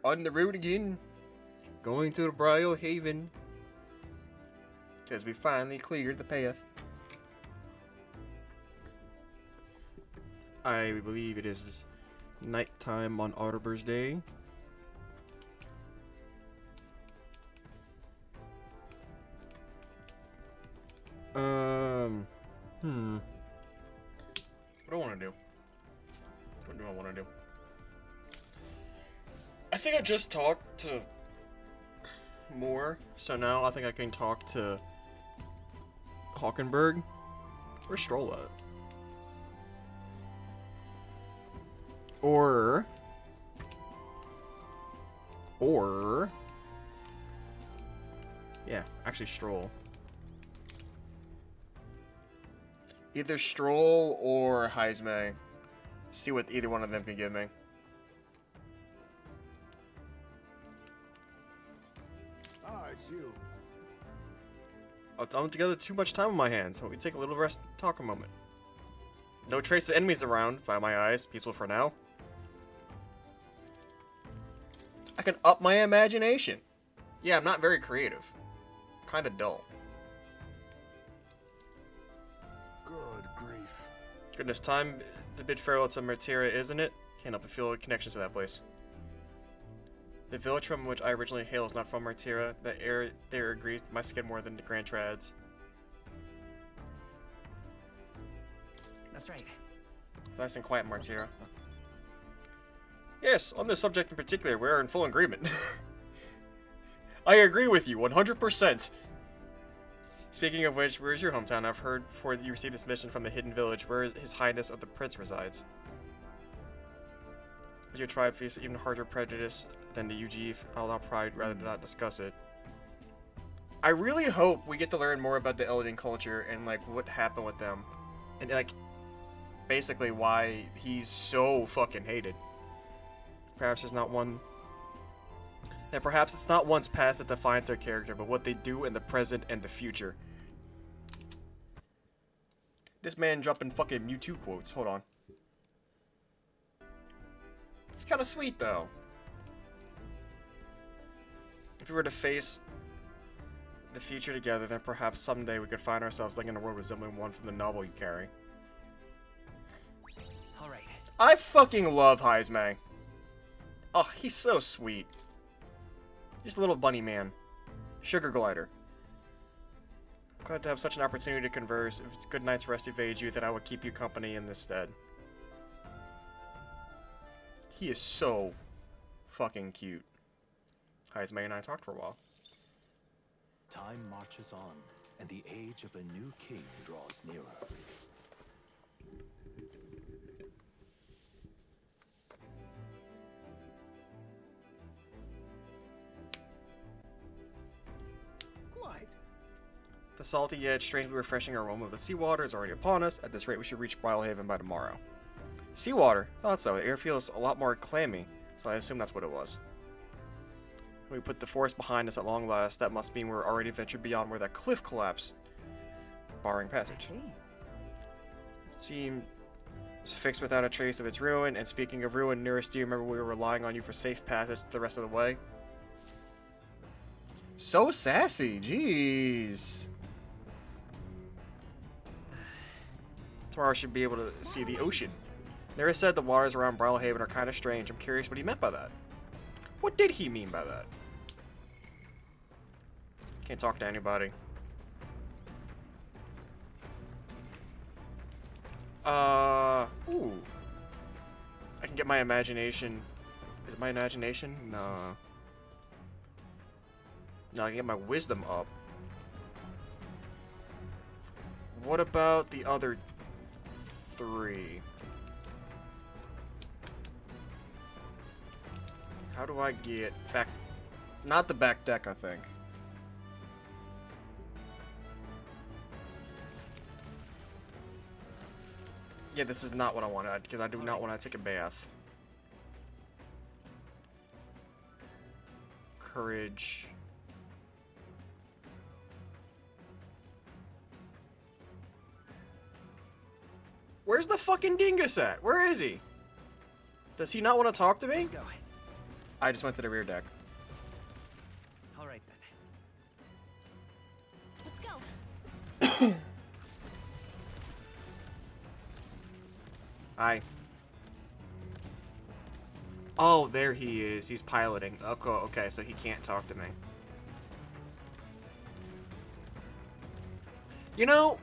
on the road again. Going to the Brilehaven. Because we finally cleared the path. I believe it is nighttime on Audible's Day. What do I want to do? What do I want to do? I think I just talked to Moore, so now I think I can talk to Hawkenberg. Where's Stroll at? Or yeah, actually Stroll. Either Stroll or Heisme. See what either one of them can give me. Ah, it's you. I'm together too much time on my hands. We take a little rest, talk a moment. No trace of enemies around, by my eyes. Peaceful for now. I can up my imagination. Yeah, I'm not very creative. Kinda dull. Good grief. Goodness, time to bid farewell to Martyria, isn't it? Can't help but feel a connection to that place. The village from which I originally hail is not from Martyria. The air there agrees my skin more than the Grand Trads. That's right. Nice and quiet, Martyria. Yes, on this subject in particular, we are in full agreement. I agree with you, 100%. Speaking of which, where's your hometown? I've heard before you received this mission from the hidden village where His Highness of the Prince resides. Your tribe faces even harder prejudice than the UG. I'll not pride rather than not discuss it. I really hope we get to learn more about the Eldian culture and like what happened with them. And like basically why he's so fucking hated. Perhaps it's not one's past that defines their character, but what they do in the present and the future. This man dropping fucking Mewtwo quotes. Hold on. It's kind of sweet, though. If we were to face the future together, then perhaps someday we could find ourselves like in a world resembling one from the novel you carry. Alright. I fucking love Heisme. Oh, he's so sweet. Just a little bunny man. Sugar glider. I'm glad to have such an opportunity to converse. If it's a good night's rest evades you, then I will keep you company in this stead. He is so fucking cute. Heisme and I talked for a while. Time marches on, and the age of a new king draws nearer. Quite. The salty yet strangely refreshing aroma of the seawater is already upon us. At this rate, we should reach Brilehaven by tomorrow. Seawater? Thought so. The air feels a lot more clammy, so I assume that's what it was. We put the forest behind us at long last. That must mean we're already ventured beyond where that cliff collapsed, barring passage. It seems fixed without a trace of its ruin. And speaking of ruin, nearest, do you remember we were relying on you for safe passage the rest of the way? So sassy, jeez. Tomorrow I should be able to see the ocean. Nera said the waters around Brilehaven are kind of strange. I'm curious what he meant by that. What did he mean by that? Can't talk to anybody. Ooh. I can get my imagination. Is it my imagination? No. No, I can get my wisdom up. What about the other three? How do I get back? Not the back deck, I think. Yeah, this is not what I wanted, because I do not want to take a bath. Courage. Where's the fucking dingus at? Where is he? Does he not want to talk to me? Let's go. I just went to the rear deck. All right then. Let's go. Hi. Oh, there he is. He's piloting. Okay, okay, so he can't talk to me. You know,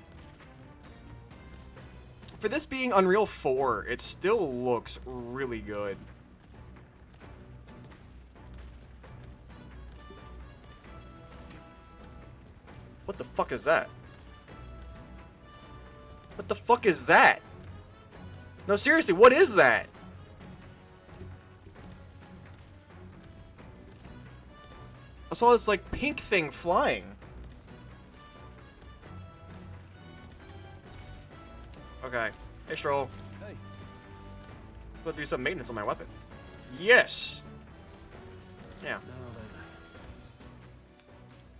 for this being Unreal 4, it still looks really good. What the fuck is that? What the fuck is that? No, seriously, what is that? I saw this, like, pink thing flying. Okay. Hey, Stroll. Hey. Let's do some maintenance on my weapon. Yes! Yeah. Now then.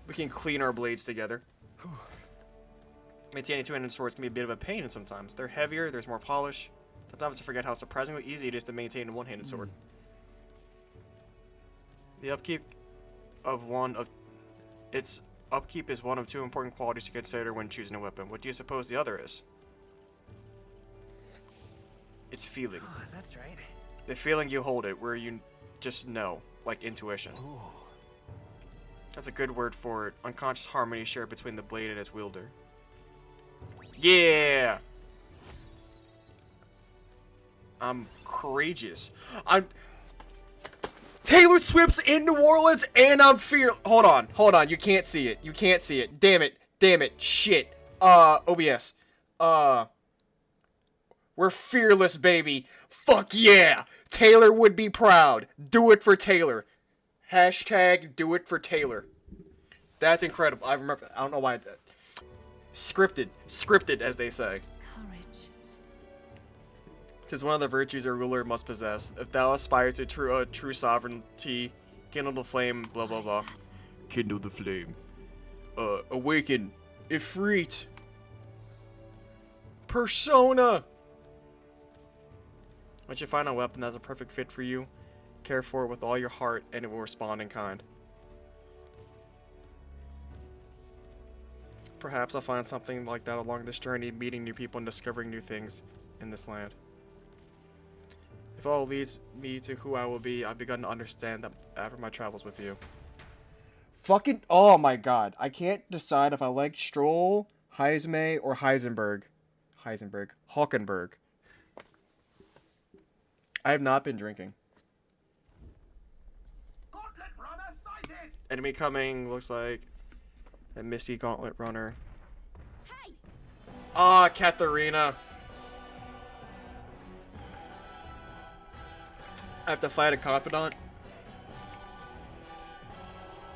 We can clean our blades together. Maintaining two-handed swords can be a bit of a pain sometimes. They're heavier, there's more polish. Sometimes I forget how surprisingly easy it is to maintain a one-handed sword. The upkeep is one of two important qualities to consider when choosing a weapon. What do you suppose the other is? It's feeling. Oh, that's right. The feeling you hold it, where you just know, like intuition. Ooh. That's a good word for it. Unconscious harmony shared between the blade and its wielder. Yeah! I'm courageous. Taylor Swift's in New Orleans and I'm hold on, you can't see it. You can't see it. Damn it, shit. OBS. We're fearless, baby. Fuck yeah! Taylor would be proud. Do it for Taylor. Hashtag do it for Taylor. That's incredible. I remember, I don't know why. Scripted, as they say. Courage. 'Tis one of the virtues a ruler must possess. If thou aspire to true sovereignty, kindle the flame, blah blah blah. Kindle the flame. Awaken. Ifrit. Persona. Once you find a weapon that's a perfect fit for you, care for it with all your heart, and it will respond in kind. Perhaps I'll find something like that along this journey, meeting new people and discovering new things in this land. If all leads me to who I will be, I've begun to understand that after my travels with you. Fucking, oh my god. I can't decide if I like Stroll, Heisme, or Heisenberg. Hockenberg. I have not been drinking. Gauntlet runner sighted. Enemy coming, looks like a Misty Gauntlet Runner. Hey! Ah, Catherina. I have to fight a confidant.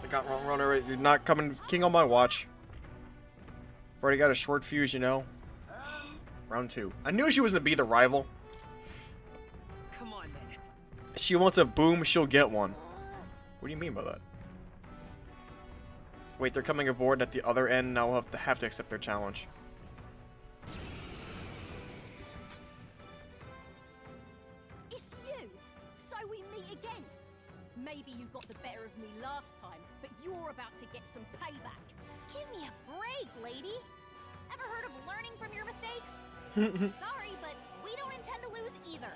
The Gauntlet Runner, you're not coming king on my watch. I've already got a short fuse, you know. Round 2. I knew she was gonna be the rival. Come on then. If she wants a boom, she'll get one. What do you mean by that? Wait, they're coming aboard at the other end, now we'll have to accept their challenge. It's you! So we meet again! Maybe you got the better of me last time, but you're about to get some payback. Give me a break, lady! Ever heard of learning from your mistakes? Sorry, but we don't intend to lose either.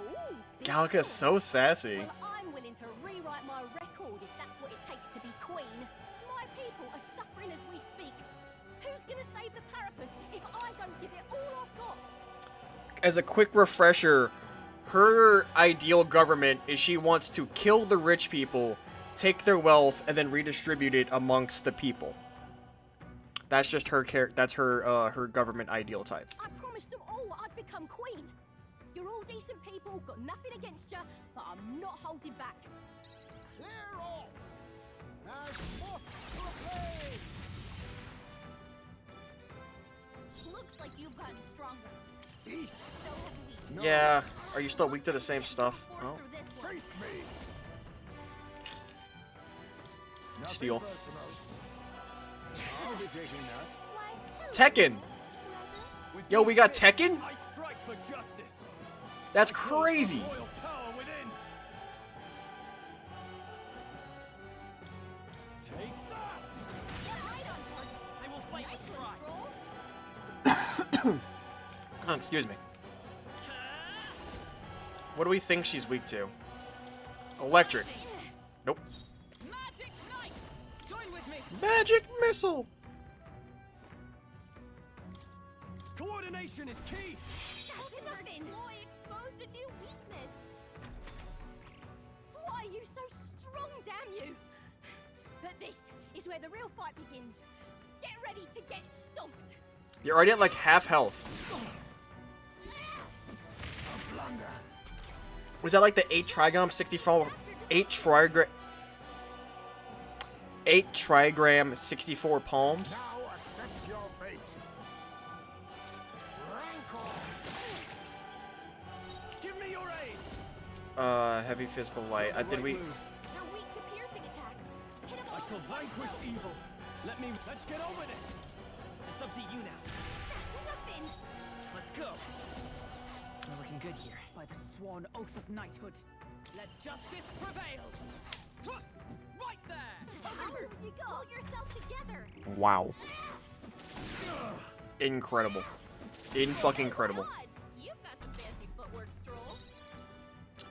Ooh, Galca's so sassy. Well, I'm willing to rewrite my record if that's what it takes to be queen. My people are suffering as we speak. Who's gonna save the Parapus if I don't give it all I've got? As a quick refresher, her ideal government is she wants to kill the rich people, take their wealth, and then redistribute it amongst the people. That's just her that's her government ideal type. I promised them all I'd become queen. You're all decent people, got nothing against you, but I'm not holding back. Clear off! As moths to a flame! Looks like you've gotten stronger. So have we. Yeah, are you still weak to the same stuff? Oh, Face me! Nothing Steal. personal. I'll be taking that. Tekken! Yo, we got Tekken? I strike for justice. That's crazy! Royal power within. Oh, excuse me. What do we think she's weak to? Electric. Nope. Magic Knight! Join with me! Magic missile. Coordination is key. That's nothing. Boy exposed a new weakness. Why are you so strong, damn you? But this is where the real fight begins. Get ready to get stomped. You're already at like half health. Was that like the 8 trigram 64 8 trigram 64 palms? Now accept your fate. Rancor. Give me your aid. Heavy physical light. Did we? They're weak to piercing attacks. Hit 'em I all shall with one vanquish blow. evil. Let's get on with it. It's up to you now. That's nothing. Let's go. We're looking good here. By the sworn oath of knighthood. Let justice prevail. Right there! Hammer, you go. Pull yourself together. Wow. Incredible. Fucking incredible. God, you've got some fancy footwork, Stroll.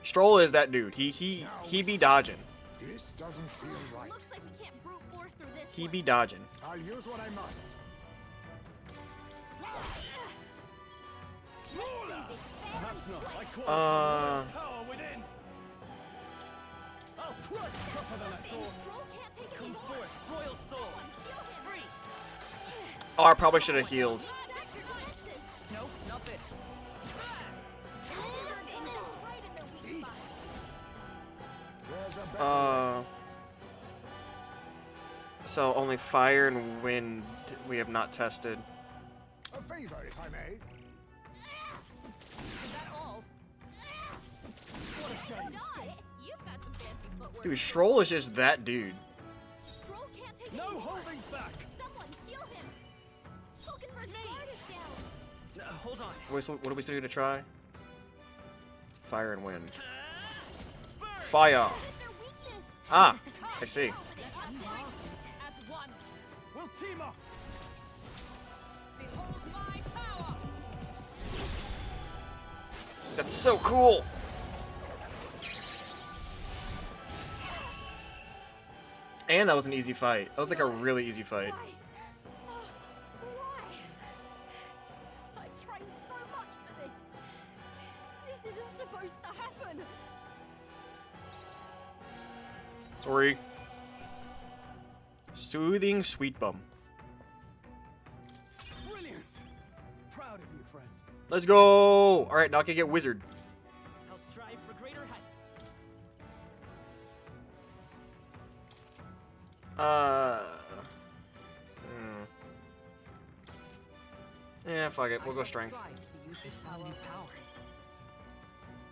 Stroll is that dude. He be dodging. This doesn't feel right. Looks like we can't brute force through this He one. be dodging. I'll use what I must. Perhaps not. I call power within. I'll crush tougher than I thought. Stroll can't take it Come anymore. forth, royal soul. Someone kill him. Free! Oh, I probably should have healed. Attack your defenses. Nope, not this. Right in the weak spot. There's a better So only fire and wind we have not tested. a favor, if I may. Is that all? What a shame. Die. You've got some fancy footwork. Dude, Stroll is just that dude. Stroll can't take it No anymore. holding back. Someone kill him. Hulkenberg's guard is down. Hold on. What do we still need to try? Fire and wind. Fire. That is their weakness. Ah, I see. As one. We'll team up. Behold my power! That's so cool. And that was an easy fight. That was like a really easy fight. Why? Why? I trained so much for this. This isn't supposed to happen. Sorry. Soothing sweet bum. Brilliant. Proud of you, friend. Let's go. All right, now I can get wizard. I'll strive for greater heights. Yeah, fuck it. We'll go strength. Strive to use this power.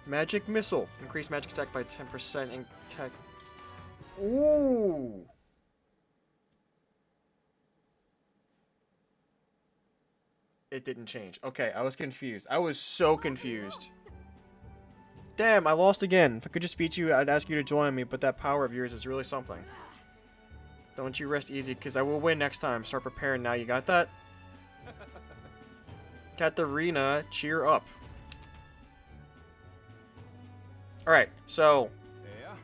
Magic missile. Increase magic attack by 10% in tech. Ooh. It didn't change. Okay, I was confused. I was so confused. Damn, I lost again. If I could just beat you, I'd ask you to join me, but that power of yours is really something. Don't you rest easy, because I will win next time. Start preparing now. You got that? Catherina, cheer up. Alright, so... Yeah.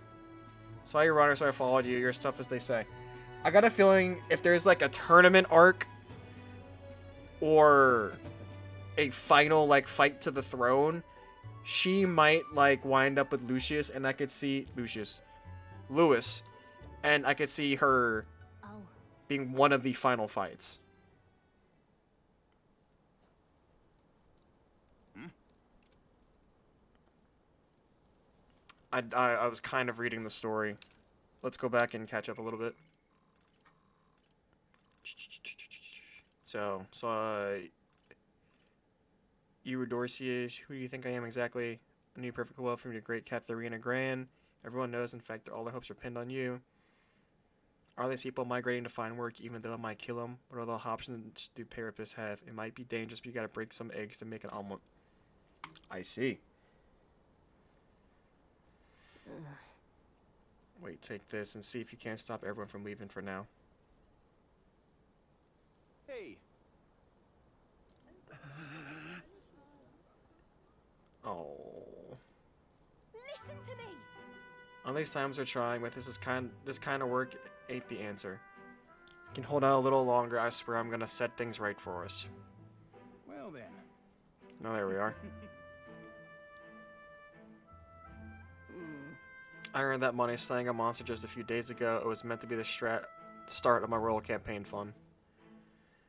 Saw your runner, so I followed you. Your stuff, as they say. I got a feeling if there's like a tournament arc or a final like fight to the throne, she might like wind up with Lucius, and I could see Lewis, and I could see her Oh. being one of the final fights. I was kind of reading the story. Let's go back and catch up a little bit. So, Eurodorsius, who do you think I am exactly? I knew perfectly well from your great Catherina Gran. Everyone knows, in fact, that all their hopes are pinned on you. Are these people migrating to find work, even though I might kill them? What other options do Parapists have? It might be dangerous, but you gotta break some eggs to make an omelet. I see. Wait, take this and see if you can't stop everyone from leaving for now. Hey. these times we're trying, but this kind of work ain't the answer. We can hold out a little longer. I swear I'm gonna set things right for us. Well then. Oh, there we are. I earned that money slaying a monster just a few days ago. It was meant to be the start of my royal campaign fund.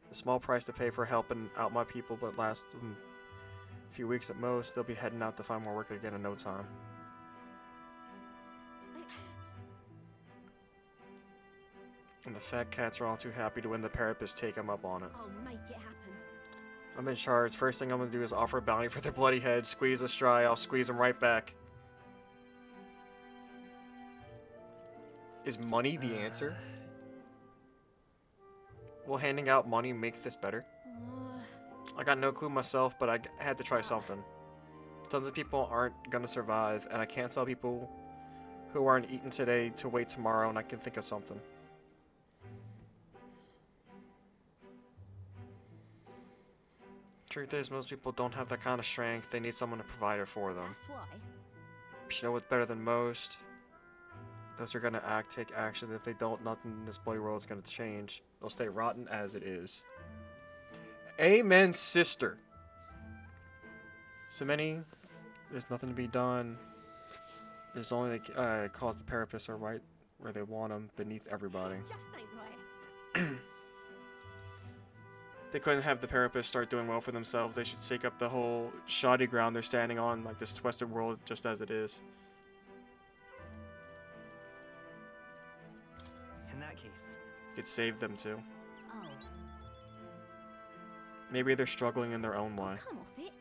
A small price to pay for helping out my people, but last a few weeks at most. They'll be heading out to find more work again in no time. And the fat cats are all too happy to win the parapets take them up on it. I'll make it happen. I'm in charge. First thing I'm gonna do is offer a bounty for their bloody heads. Squeeze us dry, I'll squeeze them right back. Is money the answer? Will handing out money make this better? I got no clue myself, but I had to try something. Tons of people aren't gonna survive, and I can't tell people who aren't eating today to wait tomorrow, and I can think of something. Truth is, most people don't have that kind of strength. They need someone to provide it for them. That's why. But you know what's better than most? Those who are gonna take action. If they don't, nothing in this bloody world is gonna change. It'll stay rotten as it is. Amen, sister. So many. There's nothing to be done. There's only the cause the parapists are right where they want them, beneath everybody. Just ain't right. They couldn't have the parapists start doing well for themselves. They should shake up the whole shoddy ground they're standing on, like this twisted world just as it is. In that case, You could save them too. Oh, Maybe they're struggling in their own way. come off it.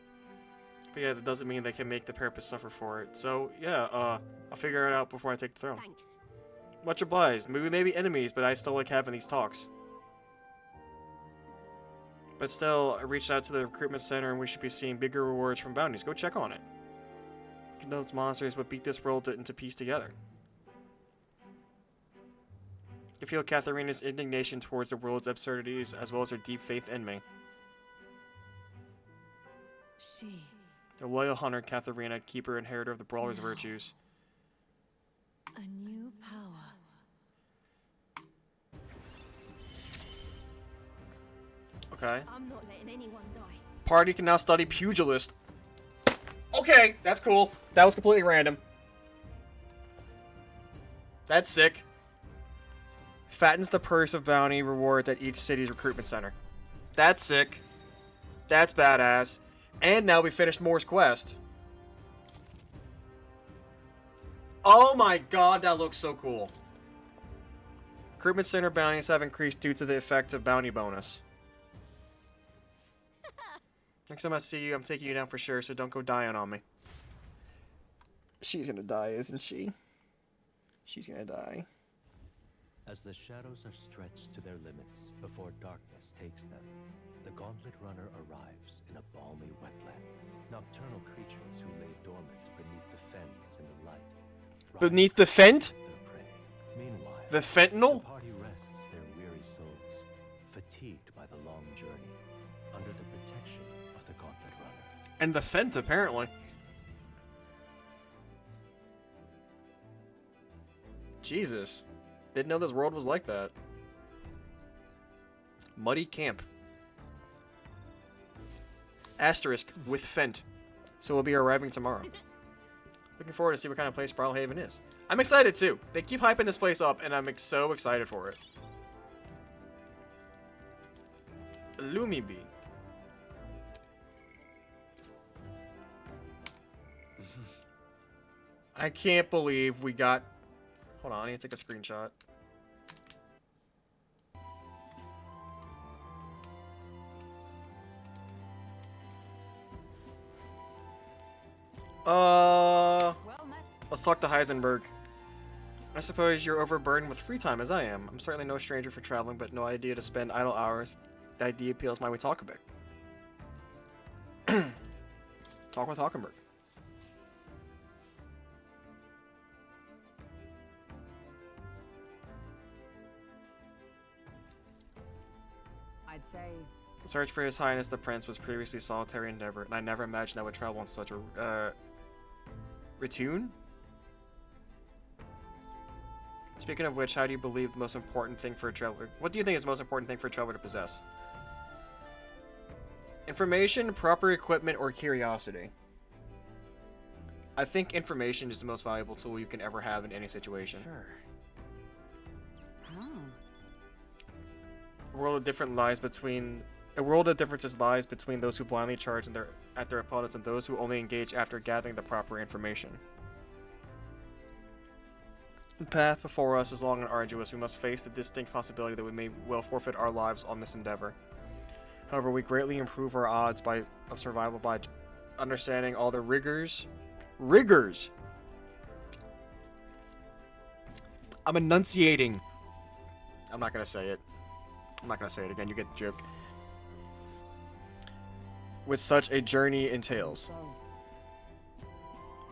But yeah, that doesn't mean they can make the parapists suffer for it. So yeah, I'll figure it out before I take the throne. Thanks. Much obliged. We may be enemies, but I still like having these talks. But still, I reached out to the recruitment center and we should be seeing bigger rewards from bounties. Go check on it. Those monsters would beat this world into peace together. You feel Catherina's indignation towards the world's absurdities as well as her deep faith in me. she. The loyal hunter, Catherina, keeper inheritor of the brawler's virtues. A new power. Okay. I'm not letting anyone die. Party can now study pugilist. Okay, that's cool. That was completely random. That's sick. Fattens the purse of bounty rewards at each city's recruitment center. That's sick. That's badass. And now we finished Moore's quest. Oh my god, that looks so cool. Recruitment center bounties have increased due to the effect of bounty bonus. Next time I see you, I'm taking you down for sure, so don't go dying on me. She's gonna die, isn't she? She's gonna die. As the shadows are stretched to their limits before darkness takes them, the Gauntlet Runner arrives in a balmy wetland. Nocturnal creatures who lay dormant beneath the fens in the light. Beneath the fent? Their prey. Meanwhile, The fentanyl? the party rests their weary souls, fatigued by the long journey, under the protection of the Gauntlet Runner. And the fent, apparently. Jesus. Didn't know this world was like that. Muddy camp. Asterisk with fent. So we'll be arriving tomorrow. Looking forward to see what kind of place Brilehaven is. I'm excited too. They keep hyping this place up and I'm so excited for it. Lumi Bee. I can't believe we got... Hold on, I need to take a screenshot. Well met. Let's talk to Heisenberg. I suppose you're overburdened with free time as I am. I'm certainly no stranger for traveling, but no idea to spend idle hours. The idea appeals my way talk a bit. Talk with Hockenberg. I'd say. The search for His Highness the Prince was previously a solitary endeavor, and I never imagined I would travel on such a... Retune? Speaking of which, how do you believe the most important thing for a traveler? What do you think is the most important thing for a traveler to possess? Information, proper equipment, or curiosity? I think information is the most valuable tool you can ever have in any situation. Sure. A world of differences lies between those who blindly charge at their opponents and those who only engage after gathering the proper information. The path before us is long and arduous. We must face the distinct possibility that we may well forfeit our lives on this endeavor. However, we greatly improve our odds of survival by understanding all the rigors. I'm enunciating. I'm not gonna say it. I'm not gonna say it again. You get the joke. With such a journey entails.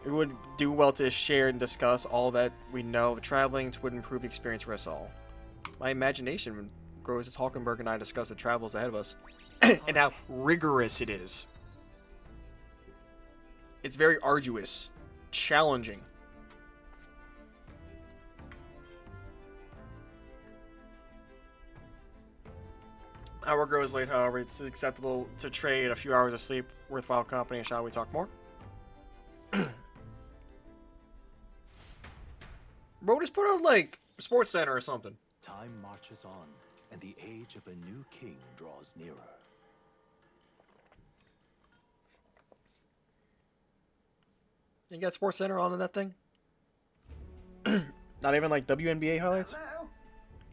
It would do well to share and discuss all that we know of traveling. It would improve the experience for us all. My imagination grows as Hulkenberg and I discuss the travels ahead of us and how rigorous it is. It's very arduous, challenging. Hour grows late, however, it's acceptable to trade a few hours of sleep, worthwhile company, and shall we talk more? Bro, just put on, like, Sports Center or something. Time marches on, and the age of a new king draws nearer. You got Sports Center on in that thing? Not even, like, WNBA highlights? Hello?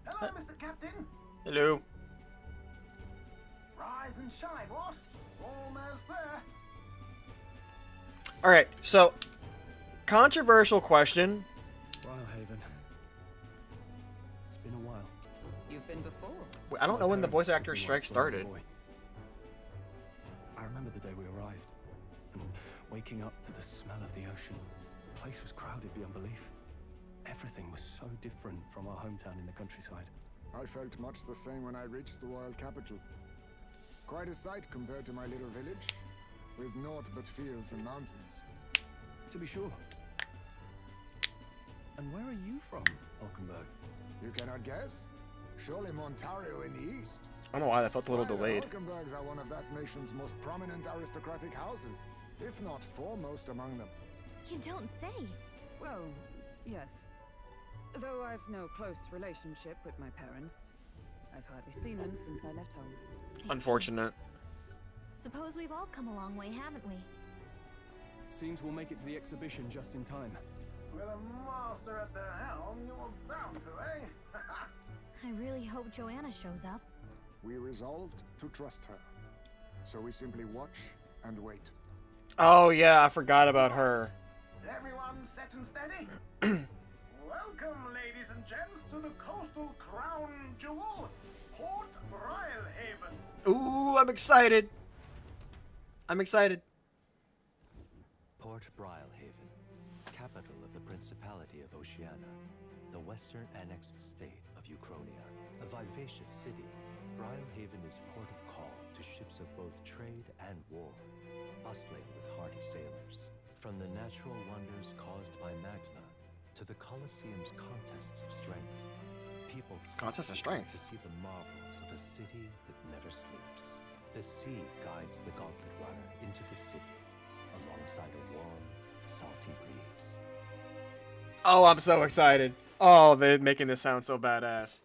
Hello, Mr. Captain? Hello. Rise and shine, what? Almost there. Alright, so, controversial question. Brilehaven. It's been a while. You've been before. I don't know when the voice actor Parents strike took me while I was a started. boy. I remember the day we arrived, and waking up to the smell of the ocean. The place was crowded beyond belief. Everything was so different from our hometown in the countryside. I felt much the same when I reached the royal capital. Quite a sight compared to my little village, with naught but fields and mountains. To be sure. And where are you from, Hulkenberg? You cannot guess? Surely Montario in the east. I don't know why that felt a little Why, delayed. The Hulkenbergs are one of that nation's most prominent aristocratic houses, if not foremost among them. You don't say. Well, yes. Though I've no close relationship with my parents, I've hardly seen them since I left home. Unfortunate. Suppose we've all come a long way, haven't we? Seems we'll make it to the exhibition just in time. With a master at the helm, you were bound to, eh? I really hope Joanna shows up. We resolved to trust her. So we simply watch and wait. Oh, yeah, I forgot about her. Everyone set and steady? Welcome, ladies and gents, to the coastal crown jewel, Port Brilehaven. Ooh, I'm excited. I'm excited. Port Brilehaven, capital of the Principality of Oceania, the western annexed state of Uchronia. A vivacious city, Brilehaven is port of call to ships of both trade and war, bustling with hardy sailors. From the natural wonders caused by Magla to the Colosseum's contests of strength, people Contests of flock strength? to see the marvels of a city that never sleeps. The sea guides the gauntlet runner into the city, alongside a warm, salty breeze. Oh, I'm so excited. Oh, they're making this sound so badass.